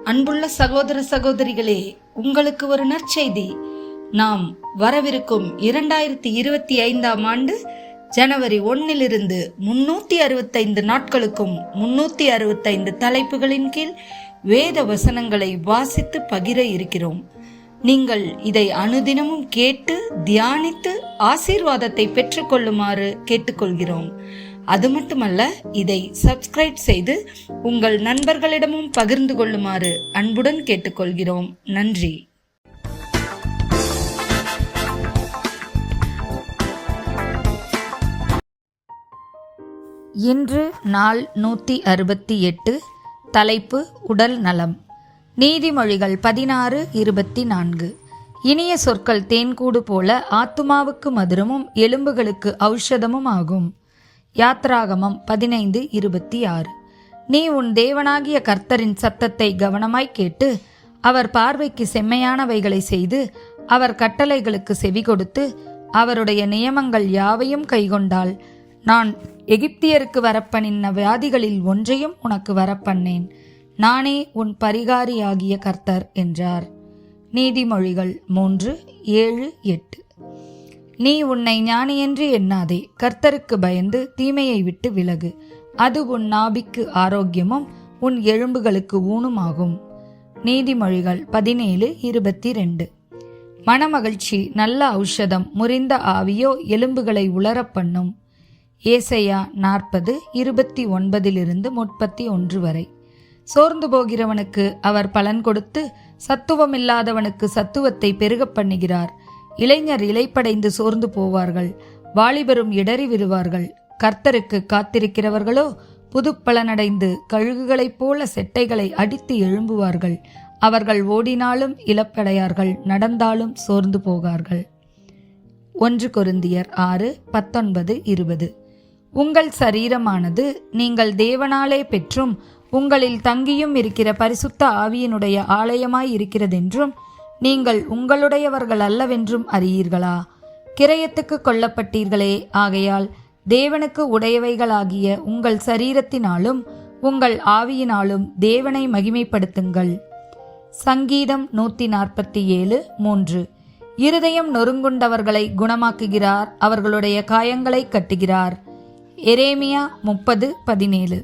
அன்புள்ள சகோதர சகோதரிகளே, உங்களுக்கு ஒரு நற்செய்தி. நாம் வரவிருக்கும் 2025 ஆண்டு ஜனவரி 1 365 நாட்களுக்கும் 365 தலைப்புகளின் கீழ் வேத வசனங்களை வாசித்து பகிர இருக்கிறோம். நீங்கள் இதை அனுதினமும் கேட்டு தியானித்து ஆசீர்வாதத்தை பெற்றுக்கொள்ளுமாறு கேட்டுக்கொள்கிறோம். அது மட்டுமல்ல, இதை சப்ஸ்கிரைப் செய்து உங்கள் நண்பர்களிடமும் பகிர்ந்து கொள்ளுமாறு அன்புடன் கேட்டுக்கொள்கிறோம். நன்றி. இன்று நாள் 168. தலைப்பு உடல் நலம். நீதிமொழிகள் 16:24. இனிய சொற்கள் தேன்கூடு போல ஆத்துமாவுக்கு மதுரமும் எலும்புகளுக்கு ஔஷதமும் ஆகும். யாத்ராகமம் 15:26. நீ உன் தேவனாகிய கர்த்தரின் சத்தத்தை கவனமாய் கேட்டு அவர் பார்வைக்கு செம்மையானவைகளை செய்து அவர் கட்டளைகளுக்கு செவி கொடுத்து அவருடைய நியமங்கள் யாவையும் கைக்கொண்டால் நான் எகிப்தியருக்கு வரப்பண்ணின வியாதிகளில் ஒன்றையும் உனக்கு வரப்பண்ணேன். நானே உன் பரிகாரியாகிய கர்த்தர் என்றார். நீதிமொழிகள் 3:7-8. நீ உன்னை ஞானியென்று எண்ணாதே, கர்த்தருக்கு பயந்து தீமையை விட்டு விலகு. அது உன் நாபிக்கு ஆரோக்கியமும் உன் எலும்புகளுக்கு ஊனுமாகும். நீதிமொழிகள் 17:22. மனமகிழ்ச்சி நல்ல ஔஷதம், முறிந்த ஆவியோ எலும்புகளை உலரப் பண்ணும். ஏசாயா 40:29-31 வரை. சோர்ந்து போகிறவனுக்கு அவர் பலன் கொடுத்து சத்துவமில்லாதவனுக்கு சத்துவத்தை பெருகப் பண்ணுகிறார். இளைஞர் இலைப்படைந்து சோர்ந்து போவார்கள், வாலிபரும் இடறி விழுவார்கள். கர்த்தருக்கு காத்திருக்கிறவர்களோ புது பலனடைந்து கழுகுகளைப் போல செட்டைகளை அடித்து எழும்புவார்கள். அவர்கள் ஓடினாலும் இழப்படையார்கள், நடந்தாலும் சோர்ந்து போகார்கள். 1 கொரிந்தியர் 6:19-20. உங்கள் சரீரமானது நீங்கள் தேவனாலே பெற்றும் உங்களில் தங்கியும் இருக்கிற பரிசுத்த ஆவியினுடைய ஆலயமாய் இருக்கிறதென்றும் நீங்கள் உங்களுடையவர்கள் அல்லவென்றும் அறியீர்களா? கிரயத்துக்கு கொல்லப்பட்டீர்களே, ஆகையால் தேவனுக்கு உடையவைகளாகிய உங்கள் சரீரத்தினாலும் உங்கள் ஆவியினாலும் தேவனை மகிமைப்படுத்துங்கள். சங்கீதம் 147:3. இருதயம் நொறுங்குண்டவர்களை குணமாக்குகிறார், அவர்களுடைய காயங்களை கட்டுகிறார். எரேமியா 30:17.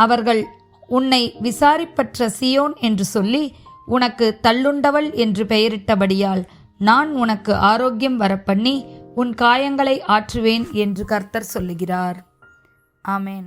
அவர்கள் உன்னை விசாரிப்பற்ற சியோன் என்று சொல்லி உனக்கு தள்ளுண்டவள் என்று பெயரிட்டபடியால் நான் உனக்கு ஆரோக்கியம் வரப்பண்ணி உன் காயங்களை ஆற்றுவேன் என்று கர்த்தர் சொல்லுகிறார். ஆமேன்.